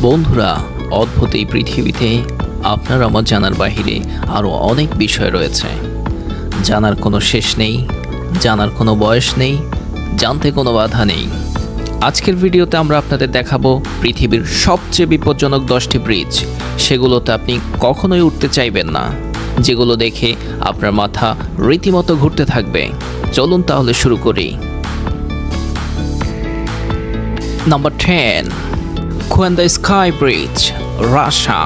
বন্ধুরা, অদ্ভুত এই পৃথিবীতে আপনার আমার জানার বাহিরে আরও অনেক বিষয় রয়েছে। জানার কোনো শেষ নেই, জানার কোনো বয়স নেই, জানতে কোনো বাধা নেই। আজকের ভিডিওতে আমরা আপনাদের দেখাবো পৃথিবীর সবচেয়ে বিপজ্জনক 10টি ব্রিজ। সেগুলোতে আপনি কখনোই উঠতে চাইবেন না, যেগুলো দেখে আপনার মাথা রীতিমতো ঘুরতে থাকবে। চলুন তাহলে শুরু করি। Number 10, Kuanda sky bridge, Russia.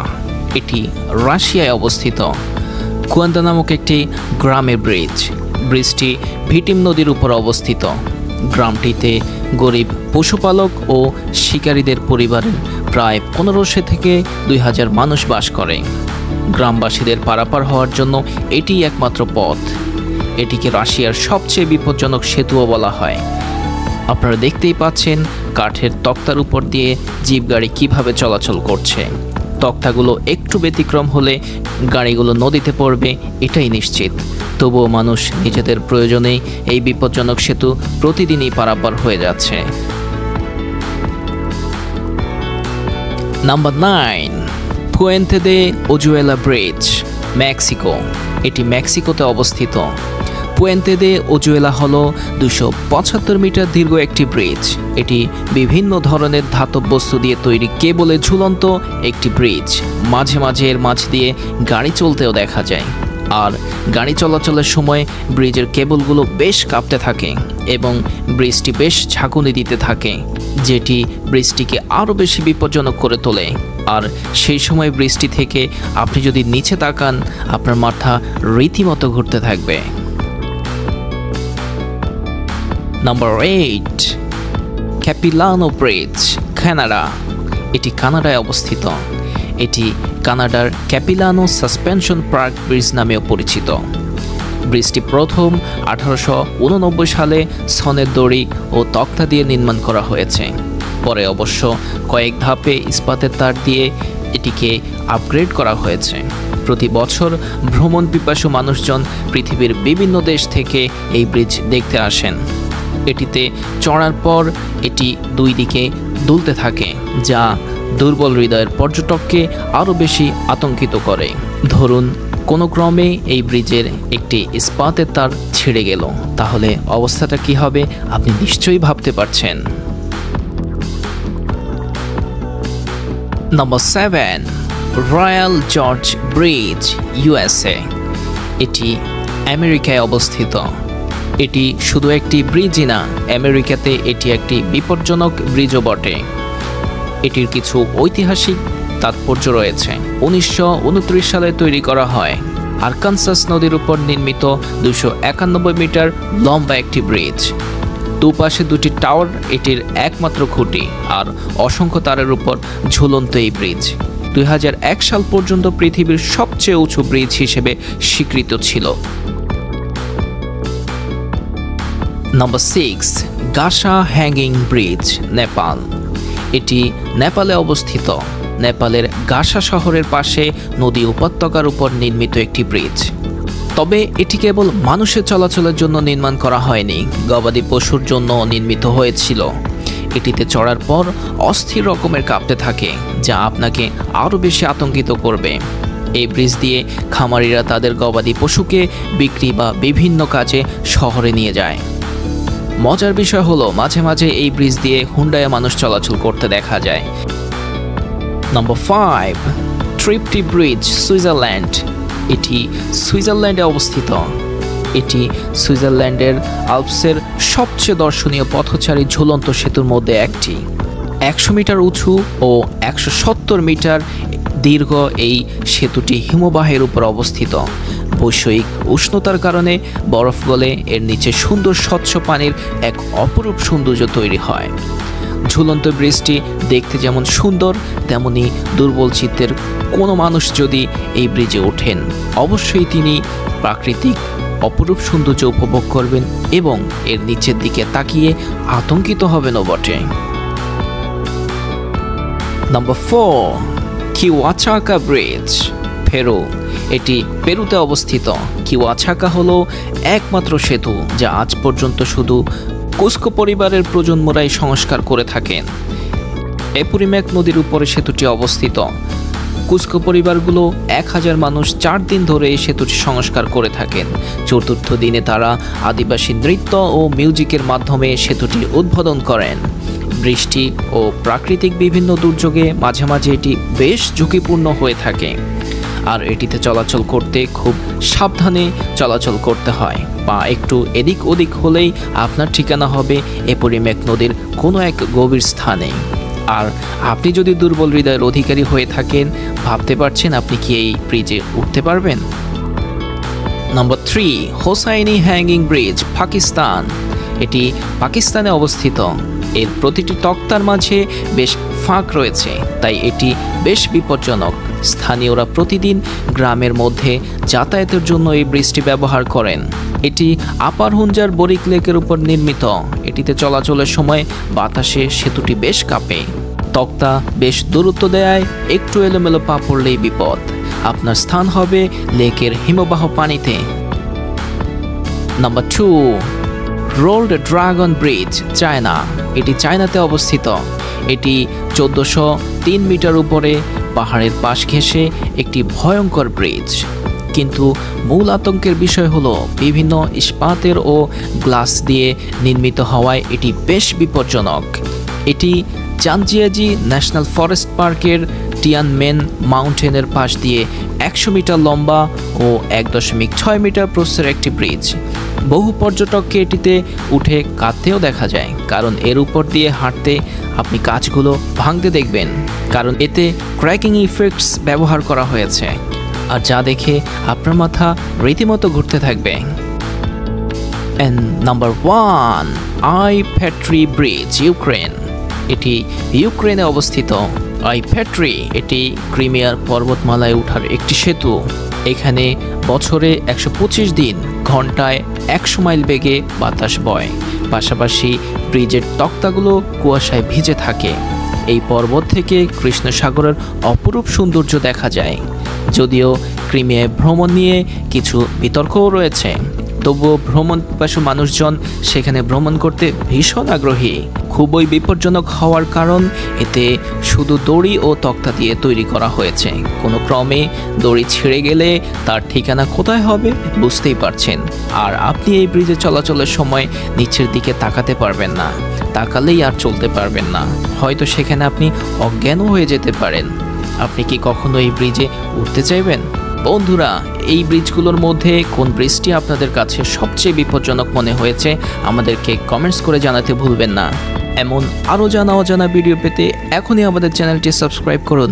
এটি রাশিয়ায় অবস্থিত। কুয়ান্দা নামক একটি গ্রামের ব্রিজ। ব্রিজটি ভিটিম নদীর উপর অবস্থিত। গ্রামটিতে গরিব পশুপালক ও শিকারীদের পরিবারের প্রায় 1500 থেকে 2000 মানুষ বাস করে। গ্রামবাসীদের পারাপার হওয়ার জন্য এটিই একমাত্র পথ। এটিকে রাশিয়ার সবচেয়ে বিপজ্জনক সেতুও বলা হয়। আপনারা দেখতেই পাচ্ছেন কাঠের তক্তার উপর দিয়ে জিপ গাড়ি কীভাবে চলাচল করছে। তক্তাগুলো একটু ব্যতিক্রম হলে গাড়িগুলো নদীতে পড়বে, এটাই নিশ্চিত। তবুও মানুষ নিজেদের প্রয়োজনে এই বিপজ্জনক সেতু প্রতিদিনই পারাপার হয়ে যাচ্ছে। নাম্বার 9, পুয়েন্তে দে ওজুয়েলা ব্রিজ, মেক্সিকো। এটি মেক্সিকোতে অবস্থিত। পুয়েন্তে দে ওজুয়েলা হলো 275 মিটার দীর্ঘ একটি ব্রিজ। এটি বিভিন্ন ধরনের ধাতব বস্তু দিয়ে তৈরি কেবলে ঝুলন্ত একটি ব্রিজ। মাঝে মাঝে এর মাঝ দিয়ে গাড়ি চলতেও দেখা যায়। আর গাড়ি চলাচলের সময় ব্রিজের কেবলগুলো বেশ কাঁপতে থাকে এবং ব্রিজটি বেশ ঝাঁকুনি দিতে থাকে, যেটি ব্রিজটিকে আরও বেশি বিপজ্জনক করে তোলে। আর সেই সময় ব্রিজটি থেকে আপনি যদি নিচে তাকান, আপনার মাথা রীতিমতো ঘুরতে থাকবে। Number 8, Capilano bridge, Canada. এটি কানাডায় অবস্থিত। এটি কানাডার ক্যাপিলানো সাসপেনশন পার্ক ব্রিজ নামেও পরিচিত। ব্রিজটি প্রথম 1889 সালে সনের দড়ি ও তক্তা দিয়ে নির্মাণ করা হয়েছে। পরে অবশ্য কয়েক ধাপে ইস্পাতের তার দিয়ে এটিকে আপগ্রেড করা হয়েছে। প্রতি বছর ভ্রমণ পিপাসু মানুষজন পৃথিবীর বিভিন্ন দেশ থেকে এই ব্রিজ দেখতে আসেন। এটিতে চড়ার পর এটি দুই দিকে দুলতে থাকে, যা দুর্বল হৃদয়ের পর্যটককে আরও বেশি আতঙ্কিত করে। ধরুন কোনো ক্রমে এই ব্রিজের একটি ইস্পাতের তার ছিঁড়ে গেল, তাহলে অবস্থাটা কি হবে আপনি নিশ্চয়ই ভাবতে পারছেন। Number 7, royal George bridge, USA. এটি আমেরিকায় অবস্থিত। এটি শুধু একটি ব্রিজই না, আমেরিকাতে এটি একটি বিপজ্জনক ব্রিজও বটে। এটির কিছু ঐতিহাসিক তাৎপর্য রয়েছে। 1929 সালে তৈরি করা হয়। আরকানসাস নদীর উপর নির্মিত 291 মিটার লম্বা একটি ব্রিজ। দুপাশে দুটি টাওয়ার এটির একমাত্র খুঁটি, আর অসংখ্য তারের উপর ঝুলন্ত এই ব্রিজ 2001 সাল পর্যন্ত পৃথিবীর সবচেয়ে উঁচু ব্রিজ হিসেবে স্বীকৃত ছিল। Number 6, Gasa hanging bridge, Nepal. এটি নেপালে অবস্থিত। নেপালের গাসা শহরের পাশে নদী উপত্যকার উপর নির্মিত একটি ব্রিজ। তবে এটি কেবল মানুষের চলাচলের জন্য নির্মাণ করা হয়নি, গবাদি পশুর জন্য নির্মিত হয়েছিল। এটিতে চড়ার পর অস্থির রকমের কাঁপতে থাকে, যা আপনাকে আরও বেশি আতঙ্কিত করবে। এই ব্রিজ দিয়ে খামারিরা তাদের গবাদি পশুকে বিক্রি বা বিভিন্ন কাজে শহরে নিয়ে যায়। মজার বিষয় হলো মাঝে মাঝে এই ব্রিজ দিয়ে হুন্ডায় মানুষ চলাচল করতে দেখা যায়। Number 5, Trift bridge, Switzerland. এটি সুইজারল্যান্ডে অবস্থিত। এটি সুইজারল্যান্ডের আল্পসের সবচেয়ে দর্শনীয় পথচারী ঝুলন্ত সেতুর মধ্যে একটি। 100 মিটার উঁচু ও 170 মিটার দীর্ঘ এই সেতুটি হিমবাহের উপর অবস্থিত। বৈশ্বিক উষ্ণতার কারণে বরফ গলে এর নিচে সুন্দর স্বচ্ছ পানির এক অপরূপ সৌন্দর্য তৈরি হয়। ঝুলন্ত ব্রিজটি দেখতে যেমন সুন্দর, তেমনি দুর্বল চিত্তের কোনো মানুষ যদি এই ব্রিজে ওঠেন, অবশ্যই তিনি প্রাকৃতিক অপরূপ সৌন্দর্য উপভোগ করবেন এবং এর নিচের দিকে তাকিয়ে আতঙ্কিত হবেনও বটে। Number 4, Keswachaka bridge, Peru. এটি পেরুতে অবস্থিত। কিওয়াচাকা হলো একমাত্র সেতু যা আজ পর্যন্ত শুধু কুস্কো পরিবারের প্রজন্মরাই সংস্কার করে থাকেন। এপুরিম্যাক নদীর উপরে সেতুটি অবস্থিত। কুস্কো পরিবারগুলো 1000 মানুষ 4 দিন ধরে এই সেতুটি সংস্কার করে থাকেন। চতুর্থ দিনে তারা আদিবাসী নৃত্য ও মিউজিকের মাধ্যমে সেতুটি উদ্বোধন করেন। বৃষ্টি ও প্রাকৃতিক বিভিন্ন দুর্যোগে মাঝে মাঝে এটি বেশ ঝুঁকিপূর্ণ হয়ে থাকে, আর এটিতে চলাচল করতে খুব সাবধানে চলাচল করতে হয়। বা একটু এদিক ওদিক হলেই আপনার ঠিকানা হবে এপুরিম্যাক নদীর কোনো এক গভীর স্থানে। আর আপনি যদি দুর্বল হৃদয়ের অধিকারী হয়ে থাকেন, ভাবতে পারছেন আপনি কি এই ব্রিজে উঠতে পারবেন? Number 3, Hussaini hanging bridge, Pakistan. এটি পাকিস্তানে অবস্থিত। এর প্রতিটি তক্তার মাঝে বেশ ফাঁক রয়েছে, তাই এটি বেশ বিপজ্জনক। স্থানীয়রা প্রতিদিন গ্রামের মধ্যে যাতায়াতের জন্য এই ব্রিজটি ব্যবহার করেন। এটি আপার হুঞ্জার বরিক লেকের উপর নির্মিত। এটিতে চলাচলের সময় বাতাসে সেতুটি বেশ কাঁপে। তক্তা বেশ দূরত্ব দেয়, একটু এলোমেলো পা পড়লেই বিপদ। আপনার স্থান হবে লেকের হিমবাহ পানিতে। Number 2, ruled dragon bridge, China. এটি চায়নাতে অবস্থিত। এটি 1403 মিটার উপরে পাহাড়ের পাশ ঘেঁষে একটি ভয়ঙ্কর ব্রিজ। কিন্তু মূল আতঙ্কের বিষয় হলো বিভিন্ন ইস্পাতের ও গ্লাস দিয়ে নির্মিত হওয়ায় এটি বেশ বিপজ্জনক। এটি জানজিয়াজি ন্যাশনাল ফরেস্ট পার্কের টিয়ানমেন মাউন্টেনের পাশ দিয়ে 100 মিটার লম্বা ও 1.6 মিটার প্রস্থের একটি ব্রিজ। বহু পর্যটককে এটিতে উঠে কাঁদতেও দেখা যায়, কারণ এর উপর দিয়ে হাঁটতে আপনি কাঁচগুলো ভাঙতে দেখবেন, কারণ এতে ক্র্যাকিং ইফেক্টস ব্যবহার করা হয়েছে, আর যা দেখে আপনার মাথা রীতিমতো ঘুরতে থাকবে। And number 1, Ai Petri bridge, Ukraine. এটি ইউক্রেনে অবস্থিত। আইপেট্রি এটি ক্রিমিয়ার পর্বতমালায় ওঠার একটি সেতু। এখানে বছরে 125 দিন ঘন্টায় 100 মাইল বেগে বাতাস বয়। পাশাপাশি ব্রিজের তক্তাগুলো কুয়াশায় ভিজে থাকে। এই পর্বত থেকে কৃষ্ণ সাগরের অপরূপ সৌন্দর্য দেখা যায়। যদিও ক্রিমিয়ায় ভ্রমণ নিয়ে কিছু বিতর্কও রয়েছে, তবুও ভ্রমণ পিপাসু মানুষজন সেখানে ভ্রমণ করতে ভীষণ আগ্রহী। খুবই বিপজ্জনক হওয়ার কারণ এতে শুধু দড়ি ও তক্তা দিয়ে তৈরি করা হয়েছে। কোনো ক্রমে দড়ি ছিঁড়ে গেলে তার ঠিকানা কোথায় হবে বুঝতেই পারছেন। আর আপনি এই ব্রিজে চলাচলের সময় নিচের দিকে তাকাতে পারবেন না, তাকালেই আর চলতে পারবেন না। হয়তো সেখানে আপনি অজ্ঞানও হয়ে যেতে পারেন। আপনি কি কখনো এই ব্রিজে উঠতে চাইবেন? বন্ধুরা, এই ব্রিজগুলোর মধ্যে কোন ব্রিজটি আপনাদের কাছে সবচেয়ে বিপজ্জনক মনে হয়েছে আমাদেরকে কমেন্টস করে জানাতে ভুলবেন না। এমন আরও জানা অজানা ভিডিও পেতে এখনই আমাদের চ্যানেলটি সাবস্ক্রাইব করুন।